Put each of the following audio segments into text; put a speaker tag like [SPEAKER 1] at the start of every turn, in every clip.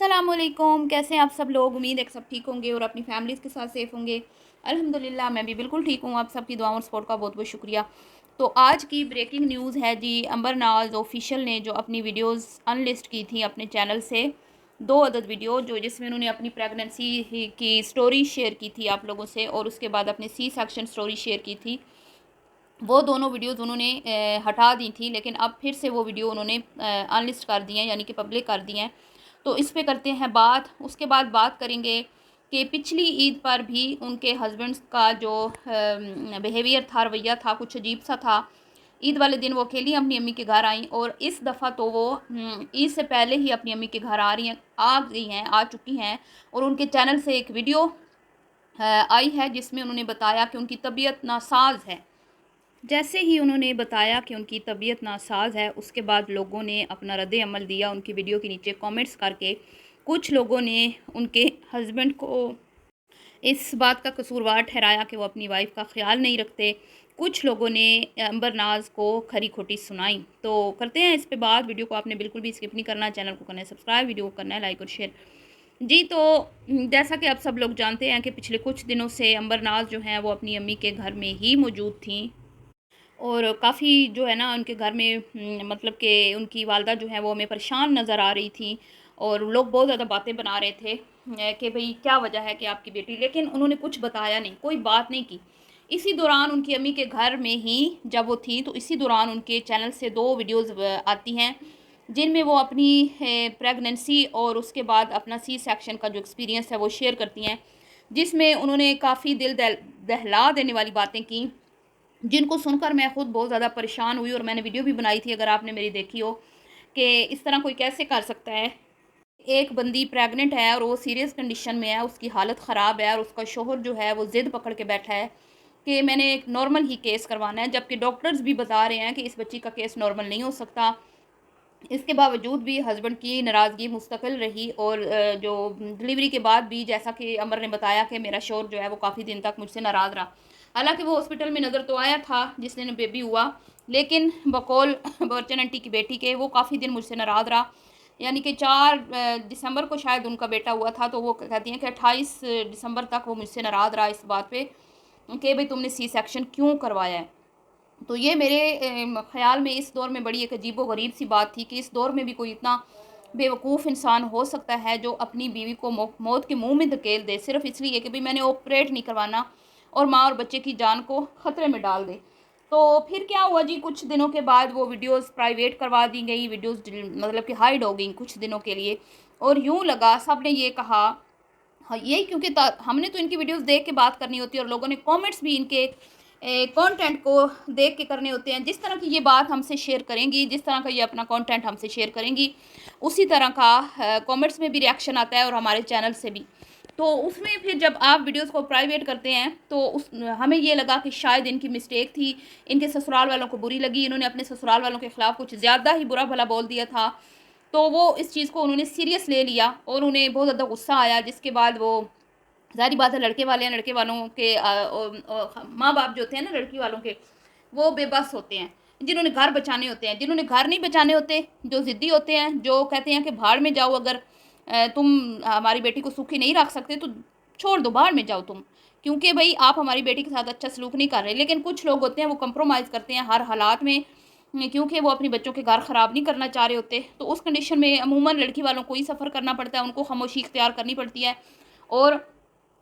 [SPEAKER 1] अस्सलामुअलैकुम, कैसे हैं आप सब लोग। उम्मीद है कि सब ठीक होंगे और अपनी फैमिलीज़ के साथ सेफ़ होंगे। अल्हम्दुलिल्लाह मैं भी बिल्कुल ठीक हूँ। आप सबकी दुआओं और सपोर्ट का बहुत बहुत शुक्रिया। तो आज की ब्रेकिंग न्यूज़ है जी, अंबर नाज ऑफिशियल ने जो अपनी वीडियोस अनलिस्ट की थी अपने चैनल से, 2 अदद वीडियो जो जिसमें उन्होंने अपनी प्रेगनेंसी की स्टोरी शेयर की थी आप लोगों से, और उसके बाद अपनी सी सेक्शन स्टोरी शेयर की थी। वो दोनों वीडियोज़ उन्होंने हटा दी थी, लेकिन अब फिर से वो वीडियो उन्होंने अनलिस्ट कर दी हैं, यानी कि पब्लिक कर दी हैं। तो इस पे करते हैं बात। उसके बाद बात करेंगे कि पिछली ईद पर भी उनके हस्बैंड्स का जो बिहेवियर था, रवैया था, कुछ अजीब सा था। ईद वाले दिन वो अकेली अपनी अम्मी के घर आई, और इस दफ़ा तो वो ईद से पहले ही अपनी अम्मी के घर आ चुकी हैं। और उनके चैनल से एक वीडियो आई है जिसमें उन्होंने बताया कि उनकी तबीयत नासाज है। जैसे ही उन्होंने बताया कि उनकी तबीयत नासाज है, उसके बाद लोगों ने अपना रद्द अमल दिया उनकी वीडियो के नीचे कमेंट्स करके। कुछ लोगों ने उनके हस्बैंड को इस बात का कसूरवार ठहराया कि वो अपनी वाइफ का ख्याल नहीं रखते। कुछ लोगों ने अंबर नाज को खरी खोटी सुनाई। तो करते हैं इस पे बात। वीडियो को आपने बिल्कुल भी स्किप नहीं करना, चैनल को करना है सब्सक्राइब, वीडियो को करना है लाइक और शेयर जी। तो जैसा कि आप सब लोग जानते हैं कि पिछले कुछ दिनों से अंबर नाज जो हैं वो अपनी अम्मी के घर में ही मौजूद थी, और काफ़ी जो है ना उनके घर में मतलब कि उनकी वालदा जो है वो हमें परेशान नज़र आ रही थी, और लोग बहुत ज़्यादा बातें बना रहे थे कि भाई क्या वजह है कि आपकी बेटी, लेकिन उन्होंने कुछ बताया नहीं, कोई बात नहीं की। इसी दौरान उनकी अम्मी के घर में ही जब वो थी, तो इसी दौरान उनके चैनल से 2 वीडियोज़ आती हैं जिनमें वो अपनी प्रेगनेंसी और उसके बाद अपना सी सेक्शन का जो एक्सपीरियंस है वो शेयर करती हैं, जिसमें उन्होंने काफ़ी दिल दहला देने वाली बातें की, जिनको सुनकर मैं खुद बहुत ज़्यादा परेशान हुई। और मैंने वीडियो भी बनाई थी, अगर आपने मेरी देखी हो, कि इस तरह कोई कैसे कर सकता है। एक बंदी प्रेग्नेंट है और वो सीरियस कंडीशन में है, उसकी हालत ख़राब है, और उसका शोहर जो है वो ज़िद पकड़ के बैठा है कि मैंने एक नॉर्मल ही केस करवाना है, जबकि डॉक्टर्स भी बता रहे हैं कि इस बच्ची का केस नॉर्मल नहीं हो सकता। इसके बावजूद भी हस्बैंड की नाराज़गी मुस्तकिल रही, और जो डिलीवरी के बाद भी, जैसा कि अमर ने बताया कि मेरा शौहर जो है वो काफ़ी दिन तक मुझसे नाराज़ रहा। हालांकि वो हॉस्पिटल में नज़र तो आया था जिस दिन बेबी हुआ, लेकिन बकौल बर्चन आंटी की बेटी के वो काफ़ी दिन मुझसे नाराज़ रहा। यानी कि 4 दिसंबर को शायद उनका बेटा हुआ था, तो वो कहती हैं कि 28 दिसंबर तक वो मुझसे नाराज़ रहा इस बात पे कि भाई तुमने सी सेक्शन क्यों करवाया है। तो ये मेरे ख़्याल में इस दौर में बड़ी एक अजीबो-गरीब सी बात थी कि इस दौर में भी कोई इतना बेवकूफ़ इंसान हो सकता है जो अपनी बीवी को मौत के मुँह में धकेल दे, सिर्फ़ इसलिए कि भई मैंने ऑपरेट नहीं करवाना, और माँ और बच्चे की जान को ख़तरे में डाल दे। तो फिर क्या हुआ जी, कुछ दिनों के बाद वो वीडियोज़ प्राइवेट करवा दी गई, वीडियोज़ मतलब कि हाइड हो गई कुछ दिनों के लिए, और यूँ लगा सब ने ये कहा। हाँ, यही क्योंकि हमने तो इनकी वीडियोस देख के बात करनी होती है, और लोगों ने कमेंट्स भी इनके कंटेंट को देख के करने होते हैं। जिस तरह की ये बात हमसे शेयर करेंगी, जिस तरह का ये अपना कंटेंट हमसे शेयर करेंगी, उसी तरह का कमेंट्स में भी रिएक्शन आता है, और हमारे चैनल से भी। तो उसमें फिर जब आप वीडियोस को प्राइवेट करते हैं, तो हमें ये लगा कि शायद इनकी मिस्टेक थी, इनके ससुराल वालों को बुरी लगी, इन्होंने अपने ससुराल वालों के ख़िलाफ़ कुछ ज़्यादा ही बुरा भला बोल दिया था। तो वो इस चीज़ को उन्होंने सीरियस ले लिया, और उन्हें बहुत ज़्यादा गुस्सा आया, जिसके बाद वो, ज़ाहिर बात है लड़के वाले हैं, लड़के वालों के माँ बाप जो होते हैं ना लड़की वालों के, वो बेबस होते हैं, जिन्होंने घर बचाने होते हैं। जिन्होंने घर नहीं बचाने होते, जो ज़िद्दी होते हैं, जो कहते हैं कि भाड़ में जाओ, अगर तुम हमारी बेटी को सुखी नहीं रख सकते तो छोड़ दो, भाड़ में जाओ तुम, क्योंकि भाई आप हमारी बेटी के साथ अच्छा सलूक नहीं कर रहे। लेकिन कुछ लोग होते हैं वो कंप्रोमाइज़ करते हैं हर हालात में, क्योंकि वो अपने बच्चों के घर ख़राब नहीं करना चाह रहे होते। तो उस कंडीशन में अमूमन लड़की वालों को ही सफ़र करना पड़ता है, उनको खामोशी इख्तियार करनी पड़ती है, और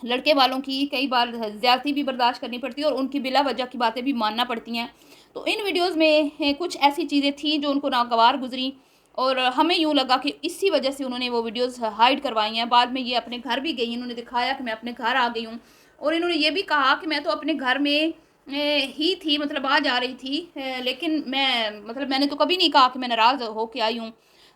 [SPEAKER 1] लड़के वालों की कई बार ज़्यादती भी बर्दाश्त करनी पड़ती है, और उनकी बिला वजह की बातें भी मानना पड़ती हैं। तो इन वीडियोज़ में कुछ ऐसी चीज़ें थी जो उनको नागवार गुजरी, और हमें यूँ लगा कि इसी वजह से उन्होंने वो वीडियोज़ हाइड करवाई हैं। बाद में ये अपने घर भी गई, इन्होंने दिखाया कि मैं अपने घर आ गई हूँ, और इन्होंने ये भी कहा कि मैं तो अपने घर में ही थी, मतलब आ जा रही थी, लेकिन मैंने तो कभी नहीं कहा कि मैं नाराज़ होके आई हूँ।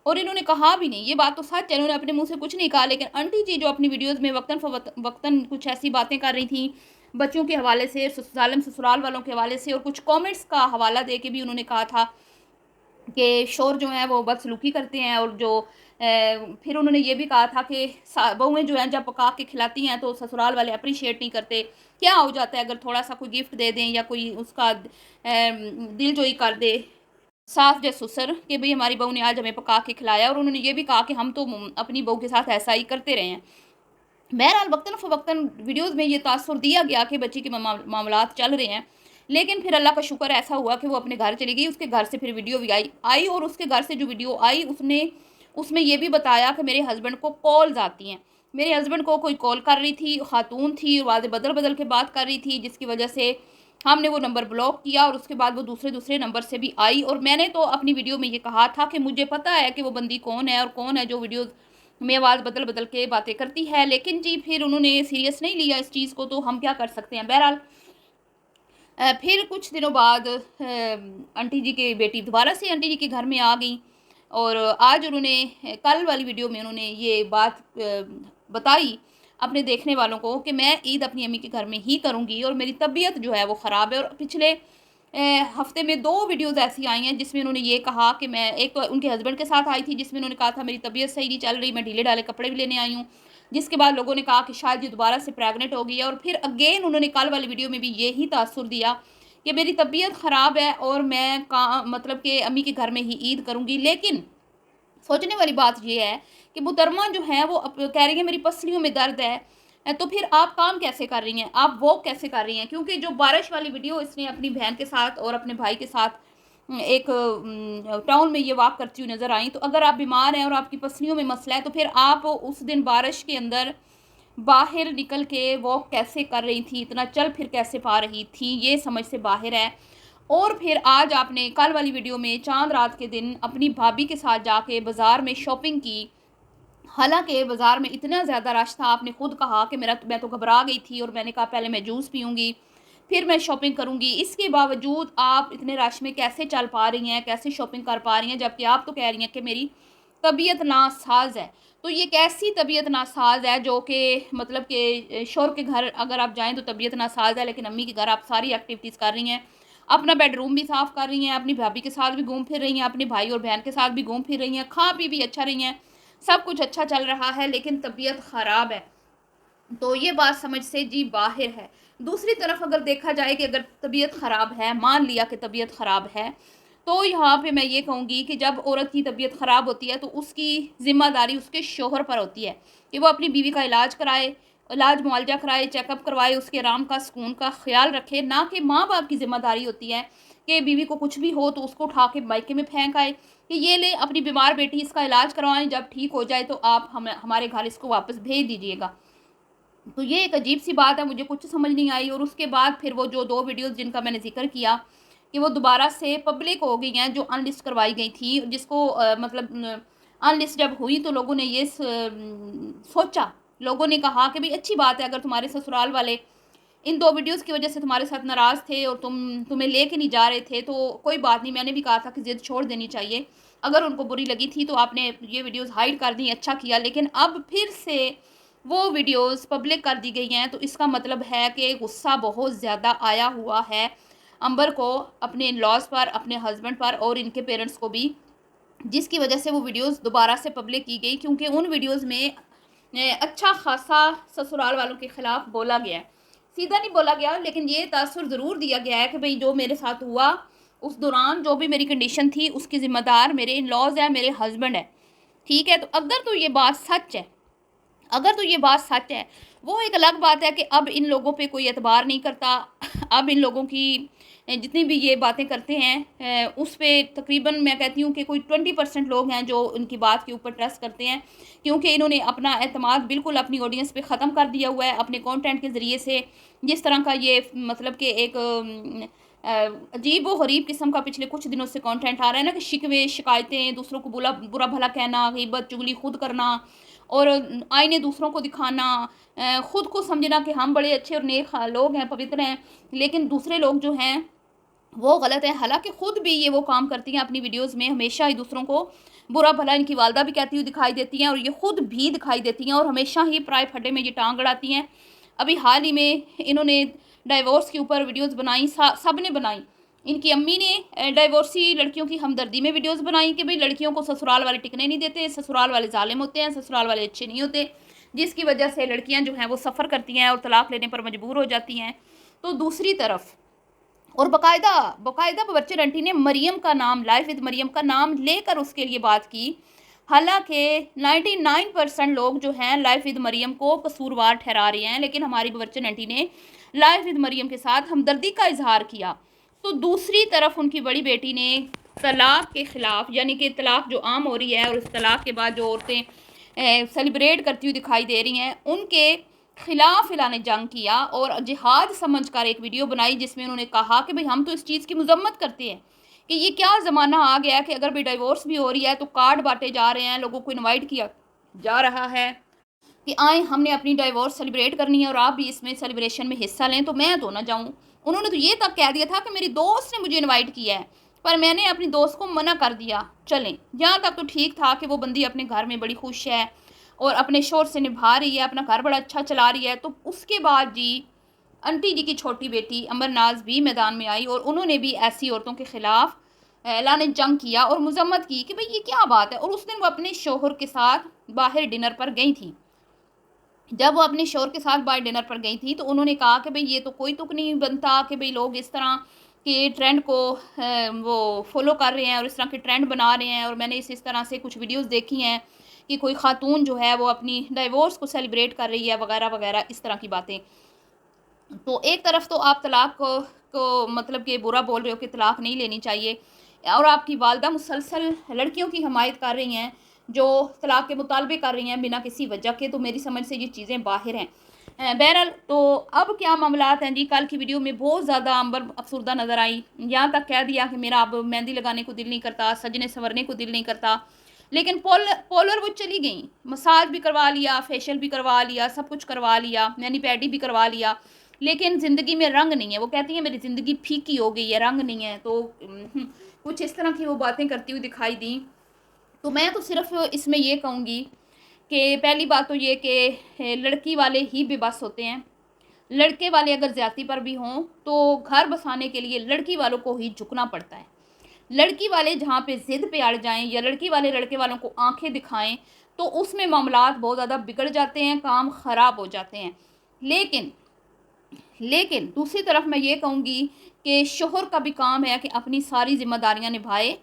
[SPEAKER 1] और इन्होंने कहा भी नहीं, ये बात तो सच है, इन्होंने अपने मुँह से कुछ नहीं कहा। लेकिन आंटी जी जो अपनी वीडियोज़ में वक्तन कुछ ऐसी बातें कर रही थी, बच्चों के हवाले से, ससुराल वालों के हवाले से, और कुछ कमेंट्स का हवाला दे के भी उन्होंने कहा था कि शौहर जो हैं वो बदसलूकी करते हैं, और जो फिर उन्होंने ये भी कहा था कि बहुएँ जो हैं जब पका के खिलाती हैं तो ससुराल वाले अप्रिशिएट नहीं करते। क्या हो जाता है अगर थोड़ा-सा कोई गिफ्ट दे दें, या कोई उसका दिलजोई कर दे। सास या ससुर कि भाई हमारी बहू ने आज हमें पका के खिलाया, और उन्होंने ये भी कहा कि हम तो अपनी बहू के साथ ऐसा ही करते रहे हैं। बहरहाल वक्तन फ़वक्तन वीडियोज़ में ये तासुर दिया गया कि बच्ची के मामलात चल रहे हैं, लेकिन फिर अल्लाह का शुक्र ऐसा हुआ कि वो अपने घर चली गई। उसके घर से फिर वीडियो भी आई और उसके घर से जो वीडियो आई उसमें ये भी बताया कि मेरे हस्बैंड को कॉल्स आती हैं। मेरे हस्बैंड को कोई कॉल कर रही थी, खातून थी, वाज़े बदल बदल के बात कर रही थी, जिसकी वजह से हमने वो नंबर ब्लॉक किया और उसके बाद वो दूसरे दूसरे नंबर से भी आई। और मैंने तो अपनी वीडियो में ये कहा था कि मुझे पता है कि वो बंदी कौन है और कौन है जो वीडियोज़ में आवाज़ बदल बदल के बातें करती है, लेकिन जी फिर उन्होंने सीरियस नहीं लिया इस चीज़ को, तो हम क्या कर सकते हैं। बहरहाल फिर कुछ दिनों बाद आंटी जी की बेटी दोबारा से आंटी जी के घर में आ गई, और आज उन्होंने कल वाली वीडियो में उन्होंने ये बात बताई अपने देखने वालों को कि मैं ईद अपनी अम्मी के घर में ही करूँगी और मेरी तबीयत जो है वो ख़राब है। और पिछले हफ्ते में 2 वीडियोज़ ऐसी आई हैं जिसमें उन्होंने ये कहा कि मैं, एक तो उनके हस्बैंड के साथ आई थी जिसमें उन्होंने कहा था मेरी तबीयत सही नहीं चल रही, मैं ढीले ढाले कपड़े भी लेने आई हूँ। जिसके बाद लोगों ने कहा कि शायद ये दोबारा से प्रेग्नेंट हो गई है, और फिर अगेन उन्होंने कल वाली वीडियो में भी यही तासुर दिया कि मेरी तबीयत ख़राब है और मैं मतलब कि अम्मी के घर में ही ईद करूँगी। लेकिन सोचने वाली बात ये है कि मुहतरमा जो है वो कह रही है मेरी पसलियों में दर्द है, तो फिर आप काम कैसे कर रही हैं, आप वॉक कैसे कर रही हैं? क्योंकि जो बारिश वाली वीडियो इसने अपनी बहन के साथ और अपने भाई के साथ एक टाउन में ये वॉक करती हुई नज़र आई। तो अगर आप बीमार हैं और आपकी पसलियों में मसला है, तो फिर आप उस दिन बारिश के अंदर बाहर निकल के वॉक कैसे कर रही थी, इतना चल फिर कैसे पा रही थी, ये समझ से बाहर है। और फिर आज आपने कल वाली वीडियो में चांद रात के दिन अपनी भाभी के साथ जाके बाज़ार में शॉपिंग की। हालांकि बाज़ार में इतना ज़्यादा रश था, आपने खुद कहा कि मैं तो घबरा गई थी और मैंने कहा पहले मैं जूस पीऊँगी, फिर मैं शॉपिंग करूँगी। इसके बावजूद आप इतने रश में कैसे चल पा रही हैं, कैसे शॉपिंग कर पा रही हैं, जबकि आप तो कह रही हैं कि मेरी तबीयत नासाज है। तो ये कैसी तबीयत नासाज है जो कि मतलब कि शौहर के घर अगर आप जाएँ तो तबीयत नासाज है, लेकिन अम्मी के घर आप सारी एक्टिविटीज़ कर रही हैं। अपना बेडरूम भी साफ़ कर रही हैं, अपनी भाभी के साथ भी घूम फिर रही हैं, अपने भाई और बहन के साथ भी घूम फिर रही हैं, खा पी भी अच्छा रही हैं, सब कुछ अच्छा चल रहा है, लेकिन तबीयत ख़राब है। तो ये बात समझ से जी बाहर है। दूसरी तरफ अगर देखा जाए कि अगर तबीयत ख़राब है, मान लिया कि तबीयत ख़राब है, तो यहाँ पे मैं ये कहूँगी कि जब औरत की तबीयत ख़राब होती है तो उसकी ज़िम्मेदारी उसके शौहर पर होती है कि वो अपनी बीवी का इलाज कराए, इलाज मुआवजा कराए, चेकअप करवाए, उसके आराम का सुकून का ख़्याल रखे। ना कि माँ बाप की ज़िम्मेदारी होती है कि बीवी को कुछ भी हो तो उसको उठा के मायके में फेंक आए कि ये ले अपनी बीमार बेटी इसका इलाज करवाएं, जब ठीक हो जाए तो आप हमारे घर इसको वापस भेज दीजिएगा। तो ये एक अजीब सी बात है, मुझे कुछ समझ नहीं आई। और उसके बाद फिर वो जो 2 वीडियोज़ जिनका मैंने ज़िक्र किया कि वो दोबारा से पब्लिक हो गई हैं, जो अनलिस्ट करवाई गई थी, जिसको मतलब अनलिस्ट जब हुई तो लोगों ने ये सोचा, लोगों ने कहा कि भई अच्छी बात है अगर तुम्हारे ससुराल वाले इन 2 वीडियोज़ की वजह से तुम्हारे साथ नाराज़ थे और तुम्हें लेके नहीं जा रहे थे, तो कोई बात नहीं। मैंने भी कहा था कि ज़िद छोड़ देनी चाहिए। अगर उनको बुरी लगी थी तो आपने ये वीडियोज़ हाइड कर दी, अच्छा किया। लेकिन अब फिर से वो वीडियोज़ पब्लिक कर दी गई हैं, तो इसका मतलब है कि गुस्सा बहुत ज़्यादा आया हुआ है अंबर को, अपने इन-लॉज़ पर, अपने हस्बैंड पर और इनके पेरेंट्स को भी, जिसकी वजह से वो वीडियोज़ दोबारा से पब्लिक की गई, क्योंकि उन वीडियोज़ में अच्छा ख़ासा ससुराल वालों के ख़िलाफ़ बोला गया है। सीधा नहीं बोला गया, लेकिन ये तासुर ज़रूर दिया गया है कि भई जो मेरे साथ हुआ, उस दौरान जो भी मेरी कंडीशन थी, उसकी ज़िम्मेदार मेरे इन-लॉज़ हैं, मेरे हस्बैंड हैं। ठीक है? तो अगर तो ये बात सच है, अगर तो ये बात सच है, वो एक अलग बात है कि अब इन लोगों पे कोई एतबार नहीं करता। अब इन लोगों की जितनी भी ये बातें करते हैं उस पे तकरीबन मैं कहती हूँ कि कोई 20% लोग हैं जो उनकी बात के ऊपर ट्रस्ट करते हैं, क्योंकि इन्होंने अपना एतमाद बिल्कुल अपनी ऑडियंस पे ख़त्म कर दिया हुआ है अपने कंटेंट के ज़रिए से। जिस तरह का ये मतलब कि एक अजीब व गरीब किस्म का पिछले कुछ दिनों से कंटेंट आ रहा है ना, कि शिकवे, शिकायतें, दूसरों को बुरा भला कहना, ग़ीबत, चुगली खुद करना और आईने दूसरों को दिखाना, खुद को समझना कि हम बड़े अच्छे और नेक लोग हैं, पवित्र हैं, लेकिन दूसरे लोग जो हैं वो गलत है। हालांकि खुद भी ये वो काम करती हैं अपनी वीडियोस में, हमेशा ही दूसरों को बुरा भला इनकी वालदा भी कहती हुई दिखाई देती हैं और ये खुद भी दिखाई देती हैं, और हमेशा ही प्राय फड्डे में ये टांग अड़ाती हैं। अभी हाल ही में इन्होंने डाइवोर्स के ऊपर वीडियोस बनाई, सब ने बनाई। इनकी अम्मी ने डाइवोर्सी लड़कियों की हमदर्दी में वीडियोस बनाई कि भाई लड़कियों को ससुराल वाले टिकने नहीं देते, ससुराल वाले जालिम होते हैं, ससुराल वाले अच्छे नहीं होते, जिसकी वजह से लड़कियां जो हैं वो सफ़र करती हैं और तलाक लेने पर मजबूर हो जाती हैं। तो दूसरी तरफ और बाकायदा बावर्ची आंटी ने मरियम का नाम, लाइफ विद मरियम का नाम लेकर उसके लिए बात की। हालांकि 99% लोग जो हैं लाइफ विद मरियम को कसूरवार ठहरा रहे हैं, लेकिन हमारी बावर्ची आंटी ने लाइफ विद मरियम के साथ हमदर्दी का इजहार किया। तो दूसरी तरफ उनकी बड़ी बेटी ने तलाक के ख़िलाफ़, यानी कि तलाक जो आम हो रही है और उस तलाक के बाद जो औरतें सेलिब्रेट करती हुई दिखाई दे रही हैं, उनके ख़िलाफ़ इलाने जंग किया और जिहाद समझकर एक वीडियो बनाई जिसमें उन्होंने कहा कि भाई हम तो इस चीज़ की मजम्मत करते हैं कि ये क्या ज़माना आ गया कि अगर भाई डिवोर्स भी हो रही है तो कार्ड बांटे जा रहे हैं, लोगों को इनवाइट किया जा रहा है कि आए हमने अपनी डिवोर्स सेलिब्रेट करनी है और आप भी इसमें सेलिब्रेशन में हिस्सा लें, तो मैं तो ना जाऊँ। उन्होंने तो ये तक कह दिया था कि मेरी दोस्त ने मुझे इन्वाइट किया है, पर मैंने अपनी दोस्त को मना कर दिया। चलें, यहाँ तक तो ठीक था कि वो बंदी अपने घर में बड़ी खुश है और अपने शोर से निभा रही है, अपना घर बड़ा अच्छा चला रही है। तो उसके बाद जी आंटी जी की छोटी बेटी अंबर नाज भी मैदान में आई और उन्होंने भी ऐसी औरतों के ख़िलाफ़ ऐलान जंग किया और मजम्मत की कि भाई ये क्या बात है। और उस दिन वो अपने शोहर के साथ बाहर डिनर पर गई थी। जब वो अपने शोहर के साथ बाहर डिनर पर गई थी तो उन्होंने कहा कि भाई ये तो कोई तुक नहीं बनता कि भाई लोग इस तरह के ट्रेंड को वो फॉलो कर रहे हैं और इस तरह के ट्रेंड बना रहे हैं। और मैंने इस तरह से कुछ वीडियोस देखी हैं कि कोई खातून जो है वो अपनी डिवोर्स को सेलिब्रेट कर रही है वगैरह वगैरह, इस तरह की बातें। तो एक तरफ तो आप तलाक को मतलब कि बुरा बोल रहे हो कि तलाक नहीं लेनी चाहिए, और आपकी वालदा मुसलसल लड़कियों की हमायत कर रही हैं जो तलाक के मुतालबे कर रही हैं बिना किसी वजह के। तो मेरी समझ से ये चीज़ें बाहर हैं। बहरहाल, तो अब क्या मामलात हैं जी। कल की वीडियो में बहुत ज़्यादा अंबर अफसरदा नज़र आई, यहाँ तक कह दिया कि मेरा अब मेहंदी लगाने को दिल नहीं करता, सजने संवरने को दिल नहीं करता। लेकिन पोलर वो चली गई, मसाज भी करवा लिया, फेशियल भी करवा लिया, सब कुछ करवा लिया, मैनी पैडी भी करवा लिया, लेकिन ज़िंदगी में रंग नहीं है। वो कहती है मेरी ज़िंदगी फीकी हो गई है, रंग नहीं है। तो कुछ इस तरह की वो बातें करती हुई दिखाई दी। तो मैं तो सिर्फ इसमें ये कहूँगी कि पहली बात तो ये कि लड़की वाले ही बेबस होते हैं। लड़के वाले अगर ज़्यादती पर भी हों तो घर बसाने के लिए लड़की वालों को ही झुकना पड़ता है। लड़की वाले जहाँ पे ज़िद पे अड़ जाएं या लड़की वाले लड़के वालों को आंखें दिखाएं तो उसमें मामलात बहुत ज़्यादा बिगड़ जाते हैं, काम ख़राब हो जाते हैं। लेकिन दूसरी तरफ मैं ये कहूँगी कि शोहर का भी काम है कि अपनी सारी ज़िम्मेदारियाँ निभाए।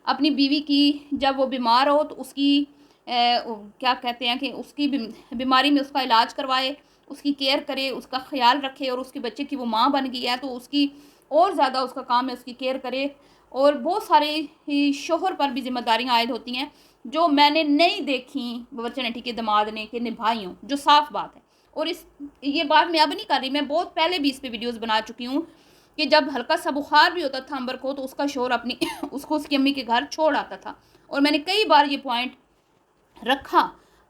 [SPEAKER 1] अपनी बीवी की जब वो बीमार हो तो उसकी क्या कहते हैं कि उसकी बीमारी में उसका इलाज करवाए, उसकी केयर करे, उसका ख्याल रखे। और उसके बच्चे की वो माँ बन गई है तो उसकी और ज़्यादा उसका काम है उसकी केयर करे। और बहुत सारे ही शोहर पर भी जिम्मेदारियाँ आयद होती हैं जो मैंने नहीं देखी बावर्ची आंटी के दामाद ने कि निभाई हूँ, जो साफ़ बात है। और ये बात मैं अब नहीं कर रही, मैं बहुत पहले भी इस पे वीडियोस बना चुकी हूँ कि जब हल्का सा बुखार भी होता था अंबर को तो उसका शोहर अपनी उसको उसकी अम्मी के घर छोड़ आता था। और मैंने कई बार ये पॉइंट रखा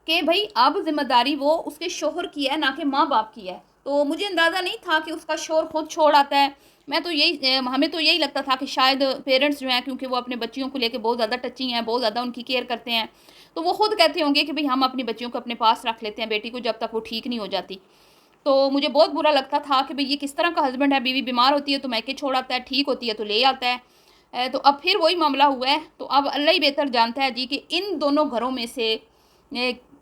[SPEAKER 1] कि भाई अब जिम्मेदारी वो उसके शोहर की है, ना कि माँ बाप की है। तो मुझे अंदाज़ा नहीं था कि उसका शोहर खुद छोड़ आता है। मैं तो हमें तो यही लगता था कि शायद पेरेंट्स जो हैं, क्योंकि वो अपने बच्चियों को लेके बहुत ज़्यादा टची हैं, बहुत ज़्यादा उनकी केयर करते हैं, तो वो खुद कहते होंगे कि भाई हम अपनी बच्चियों को अपने पास रख लेते हैं, बेटी को, जब तक वो ठीक नहीं हो जाती। तो मुझे बहुत बुरा लगता था कि भाई ये किस तरह का हस्बैंड है, बीवी बीमार होती है तो मैके छोड़ आता है, ठीक होती है तो ले आता है। तो अब फिर वही मामला हुआ है। तो अब अल्लाह ही बेहतर जानता है जी कि इन दोनों घरों में से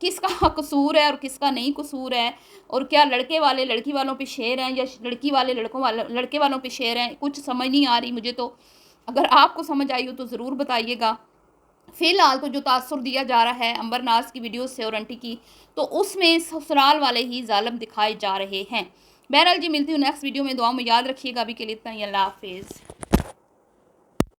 [SPEAKER 1] किसका कसूर है और किसका नहीं कसूर है, और क्या लड़के वाले लड़की वालों पे शेर हैं या लड़की वाले लड़के वालों पे शेर हैं, कुछ समझ नहीं आ रही मुझे। तो अगर आपको समझ आई हो तो ज़रूर बताइएगा। फ़िलहाल तो जो तासुर दिया जा रहा है अंबर नाज की वीडियो से और आंटी की, तो उसमें ससुराल वाले ही जालिम दिखाए जा रहे हैं। बहरहाल जी, मिलती हूँ नेक्स्ट वीडियो में। दुआ में याद रखिएगा। अभी के लिए इतना ही। अल्लाह हाफिज़।